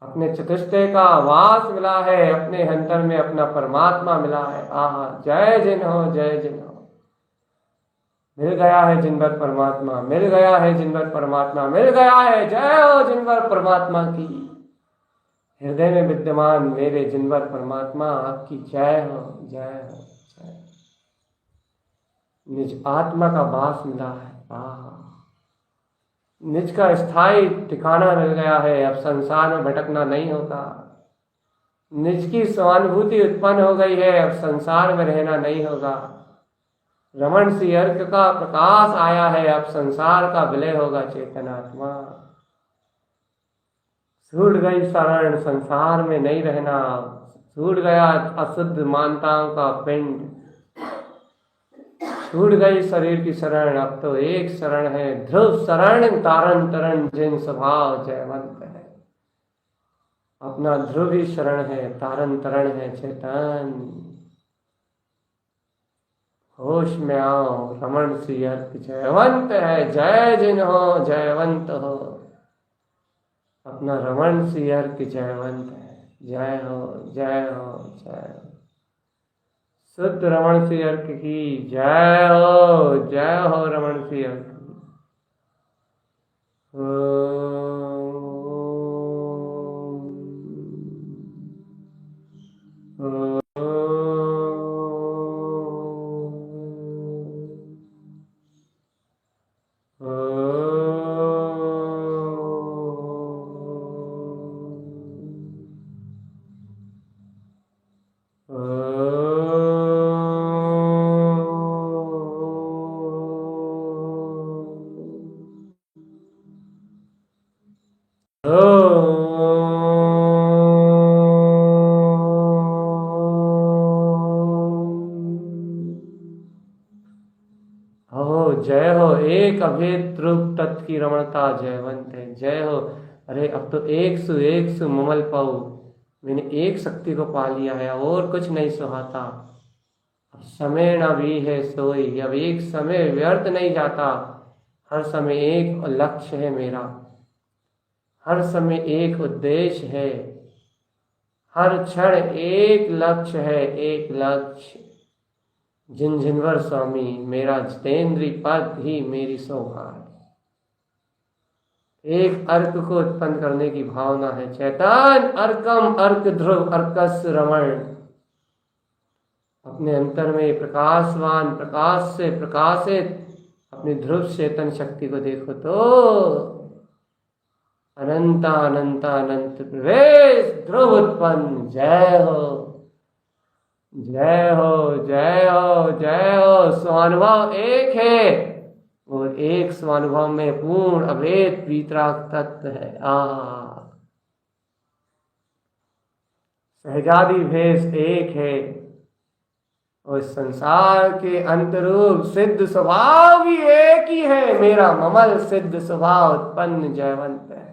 A: अपने चतुष्टय का वास मिला है, अपने अंतर में अपना परमात्मा मिला है। आहा जय जिन हो, जय जिन हो। मिल गया है जिनवर परमात्मा, मिल गया है जिनवर परमात्मा, मिल गया है। जय हो जिनवर परमात्मा की, हृदय में विद्यमान मेरे जिनवर परमात्मा आपकी जय हो, जय हो, जय। निज आत्मा का वास मिला है। निज का स्थायी ठिकाना मिल गया है, अब संसार में भटकना नहीं होगा। निज की स्वानुभूति उत्पन्न हो गई है, अब संसार में रहना नहीं होगा। रमण सी अर्क का प्रकाश आया है, अब संसार का विलय होगा चेतन आत्मा। छूट गई शरण, संसार में नहीं रहना, छूट गया अशुद्ध मानताओं का पिंड, छूट गई शरीर की शरण, अब तो एक शरण है ध्रुव शरण, तारण तरण जिन स्वभाव जयवंत है। अपना ध्रुव ही शरण है, तारण तरण है चेतन। होश में आओ, रमण सी अर्क जयवंत है। जय जिन हो, जयवंत हो, अपना रमण सी अर्क जयवंत है। जय हो, जय हो, जय हो। शुद्ध रमण सी अर्क की जय हो, जय हो रमण सी अर्क की। जय हो एक अभेद रूप तत्व की रमणता जयवंत है। जय हो। अरे अब तो एक सु ममल पाऊ, मैंने एक शक्ति को पा लिया है, और कुछ नहीं सुहाता। अब समय न भी है सोई, अब एक समय व्यर्थ नहीं जाता। हर समय एक लक्ष्य है मेरा, हर समय एक उद्देश्य है, हर क्षण एक लक्ष्य है, एक लक्ष्य। जिन जिनवर स्वामी मेरा जितेंद्री पद ही मेरी सौभाग्य। एक अर्क को उत्पन्न करने की भावना है चैतन। अर्कम अर्क ध्रुव अर्कस रमण। अपने अंतर में प्रकाशवान प्रकाश से प्रकाशित अपनी ध्रुव चेतन शक्ति को देखो तो अनंत अनंत अनंत प्रवेश ध्रुव उत्पन्न। जय हो, जय हो, जय हो, जय हो। स्वानुभव एक है, एक स्वानुभव में पूर्ण अभेद वीतराग तत्व है। सहजादि भेष एक है और संसार के अंतरूप सिद्ध स्वभाव भी एक ही है। मेरा ममल सिद्ध स्वभाव उत्पन्न जयवंत है।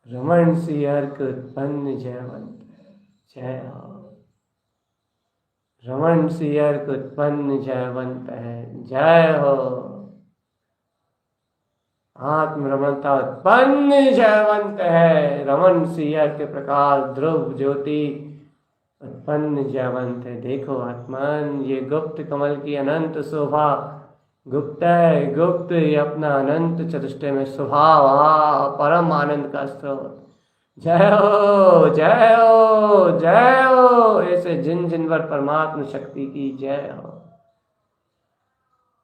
A: रमण सी अर्क उत्पन्न जयवंत है। जय हो। रमण सी अर्क उत्पन्न जयवंत है। जय हो। आत्म रमणता उत्पन्न जयवंत है। रमण सी अर्क प्रकाश ध्रुव ज्योति उत्पन्न जयवंत है। देखो आत्मन, ये गुप्त कमल की अनंत शोभा गुप्त है। गुप्त ये अपना अनंत चतुष्टय में स्वभाव परम आनंद का स्रोत। जय हो जय हो जय हो। ऐसे जिन जिन पर परमात्मा शक्ति की जय हो।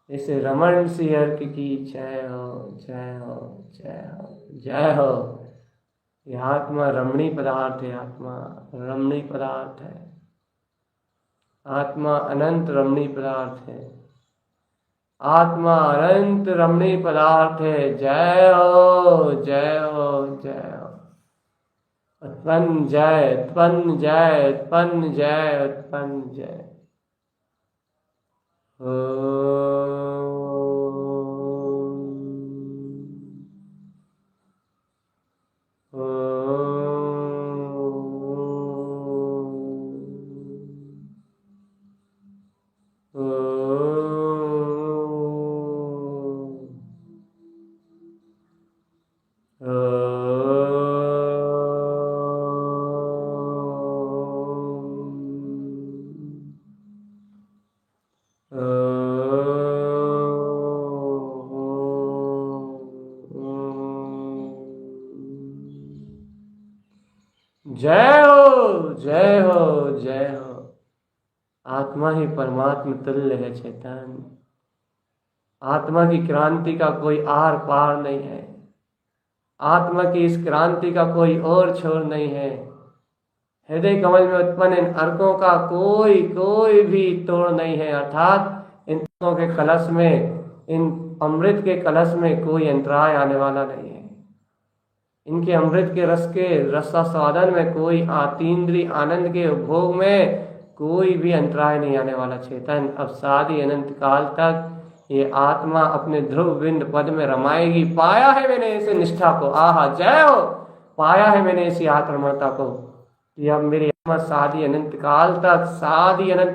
A: ऐसे रमण सी अर्क की जय हो जय हो जय हो जय हो। यह आत्मा रमणीय पदार्थ है। आत्मा रमणीय पदार्थ है। आत्मा अनंत रमणीय पदार्थ है। आत्मा अनंत रमणीय पदार्थ है। जय हो जय हो जय हो। उत्पन्न जय उत्पन्न जय उत्पन्न जय उत्पन्न जय। जय हो जय हो जय हो। आत्मा ही परमात्मा तुल्य है चैतन्य। आत्मा की क्रांति का कोई आर पार नहीं है। आत्मा की इस क्रांति का कोई और छोर नहीं है। हृदय कमल में उत्पन्न इन अर्कों का कोई भी तोड़ नहीं है। अर्थात इन अर्कों के कलश में, इन अमृत के कलश में कोई अंतराय आने वाला नहीं है। इनके अमृत के रस के रसास्वादन में कोई आतीन्द्रिय आनंद के उपभोग में कोई भी अंतराय नहीं आने वाला। चेतन अब सादी अनंत काल तक ये आत्मा अपने ध्रुव बिंद पद में रमाएगी। पाया है मैंने इसे निष्ठा को। आहा जय हो। पाया है मैंने इसी आत्मरमणता को कि अब मेरी आत्मा सादी अनंत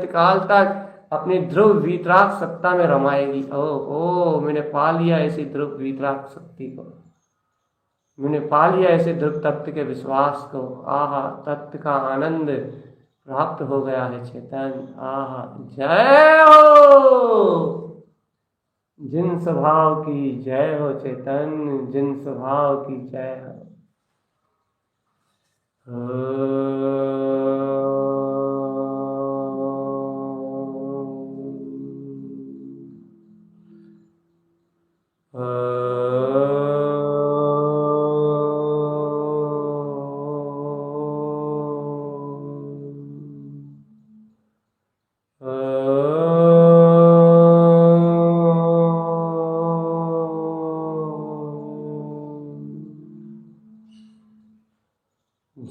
A: काल तक अपनी ध्रुव वीतराग सत्ता में रमाएगी। ओ मैंने पा लिया ऐसी ध्रुव वीतराग शक्ति को। मैंने पा लिया ऐसे ध्रुव तत्व के विश्वास को। आहा तत्व का आनंद प्राप्त हो गया है चेतन। आहा जय हो। जिन स्वभाव की जय हो चेतन। जिन स्वभाव की जय हो।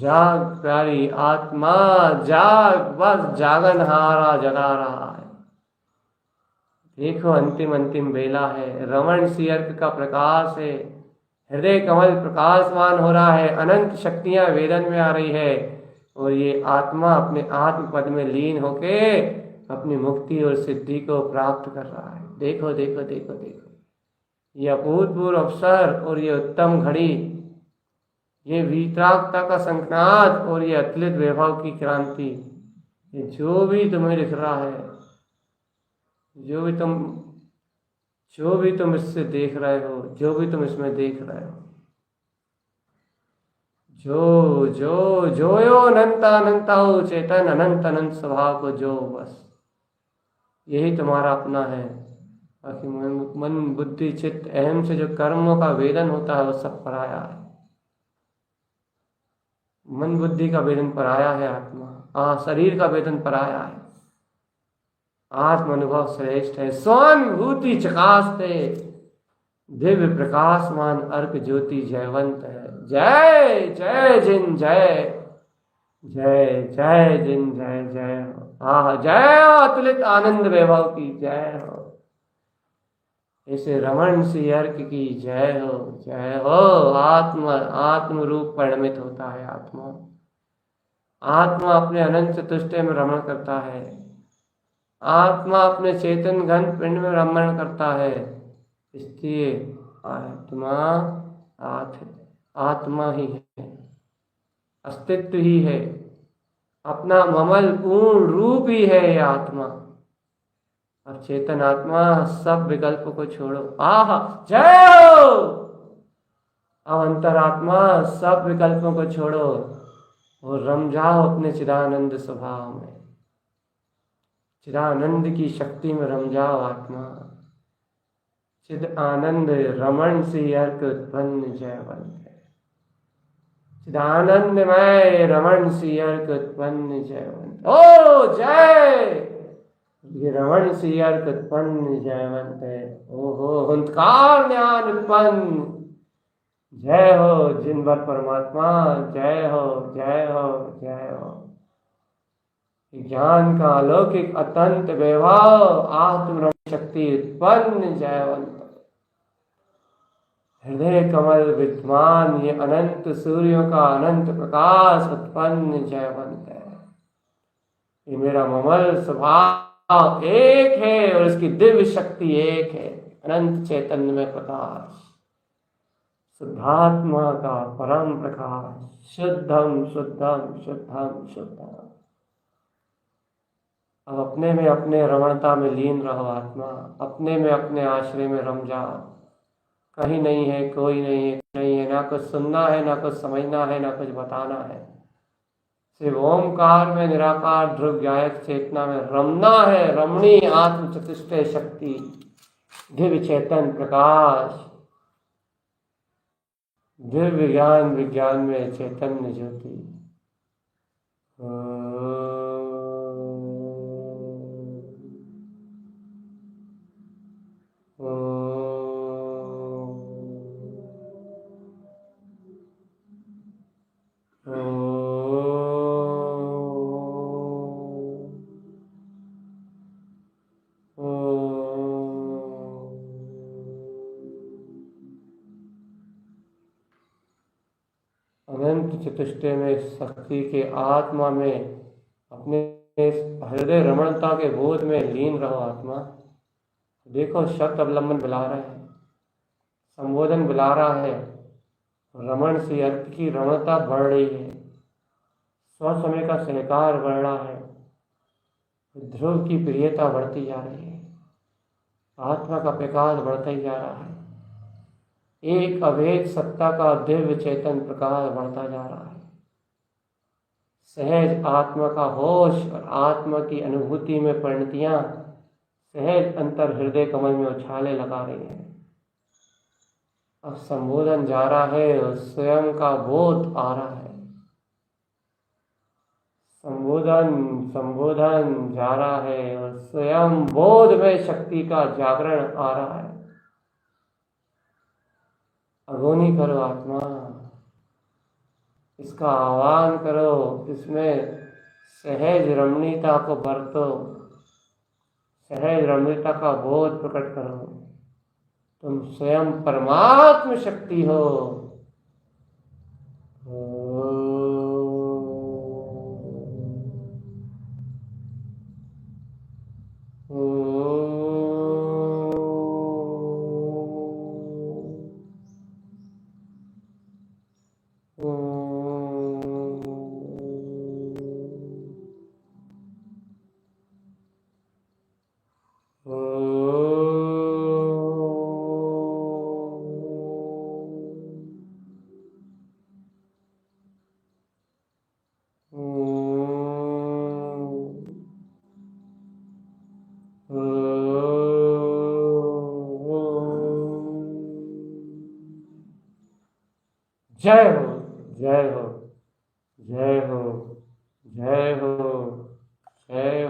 A: जाग प्यारी आत्मा जाग। बस जागनहारा जगा रहा है। देखो अंतिम बेला है। रमण सी अर्क का प्रकाश है। हृदय कमल प्रकाशमान हो रहा है। अनंत शक्तियां वेदन में आ रही है और ये आत्मा अपने आत्म पद में लीन होके अपनी मुक्ति और सिद्धि को प्राप्त कर रहा है। देखो देखो देखो देखो। ये अभूतपूर्व अवसर और ये उत्तम घड़ी, ये वीतरागता का संकनाद और ये अतुलित वैभव की क्रांति, ये जो भी तुम्हें दिख रहा है, जो भी तुम इससे देख रहे हो, जो भी तुम इसमें देख रहे हो, जो जो जो यो अनंता हो चेतन। अनंत अनंत स्वभाव को जो, बस यही तुम्हारा अपना है। बाकी मन बुद्धि चित्त अहम से जो कर्मों का वेदन होता है वो सब पराया है। मन बुद्धि का वेदन पराया है। आत्मा शरीर का वेदन पराया है। आत्म अनुभव श्रेष्ठ है, स्वानुभूति चकास्ते, दिव्य प्रकाशमान अर्क ज्योति जयवंत है। जय जय जिन जय, जय जय जिन जय जय हो। आह जय हो, अतुलित आनंद वैभव की जय हो। ऐसे रमण सी अर्क की जय हो, जय हो। आत्मा आत्म रूप परिणमित होता है। आत्मा आत्मा अपने अनंत चतुष्टय में रमण करता है। आत्मा अपने चेतन घन पिंड में रमण करता है। इसलिए आत्मा आत्मा ही है, अस्तित्व ही है, अपना ममल पूर्ण रूप ही है ये आत्मा। और चेतन आत्मा सब विकल्प को छोड़ो। आह जय हो। अब अंतरात्मा सब विकल्पों को छोड़ो और रम जाओ अपने चिदानंद स्वभाव में। चिदानंद की शक्ति में रम जाओ आत्मा। चिद आनंद रमण से अर्क उत्पन्न जयवंत है। चिदानंदमय रमण से अर्क उत्पन्न जयवंत। ओ जय, ये रमण से अर्क उत्पन्न जयवंत है। ओहो हंकार ज्ञान उत्पन्न, जय हो जिनवर परमात्मा, जय हो जय हो जय हो। ज्ञान का अलौकिक अतंत वैभव आत्म शक्ति उत्पन्न जयवंत। हृदय कमल विद्वान ये अनंत सूर्यों का अनंत प्रकाश उत्पन्न जयवंत है। ये मेरा ममल स्वभाव एक है और इसकी दिव्य शक्ति एक है। अनंत चैतन्य में प्रकाश, शुद्धात्मा का परम प्रकाश, शुद्धम शुद्धम शुद्धम शुद्धम। अब अपने में अपने रमणता में लीन रहो आत्मा। अपने में अपने आश्रय में रम जाओ। कहीं नहीं है, कोई नहीं है, ना कुछ सुनना है, ना कुछ समझना है, ना कुछ बताना है। सिर्फ ओमकार में निराकार ध्रुव गायक चेतना में रमना है। रमणी आत्म चतुष्टय शक्ति, दिव्य चेतन प्रकाश, दिव्य ज्ञान विज्ञान में चैतन्य ज्योति। अनंत चतुष्टय में शक्ति के आत्मा में अपने हृदय रमणता के बोध में लीन रहो आत्मा। देखो शब्द अवलंबन बुला रहा है, संबोधन बुला रहा है। रमण से अर्थ की रमणता बढ़ रही है, स्वसमय का सहकार बढ़ रहा है, ध्रुव की प्रियता बढ़ती जा रही है, आत्मा का प्रकाश बढ़ता ही जा रहा है। एक अभेद सत्ता का दिव्य चेतन प्रकाश बढ़ता जा रहा है। सहज आत्मा का होश और आत्मा की अनुभूति में परिणतियां सहज अंतर हृदय कमल में उछाले लगा रही हैं। अब संबोधन जा रहा है और स्वयं का बोध आ रहा है। संबोधन जा रहा है और स्वयं बोध में शक्ति का जागरण आ रहा है। अगोनी करो आत्मा, इसका आह्वान करो, इसमें सहज रमणीयता को बरतो, सहज रमणीयता का बोध प्रकट करो। तुम स्वयं परमात्म शक्ति हो। जय हो जय हो जय हो जय हो जय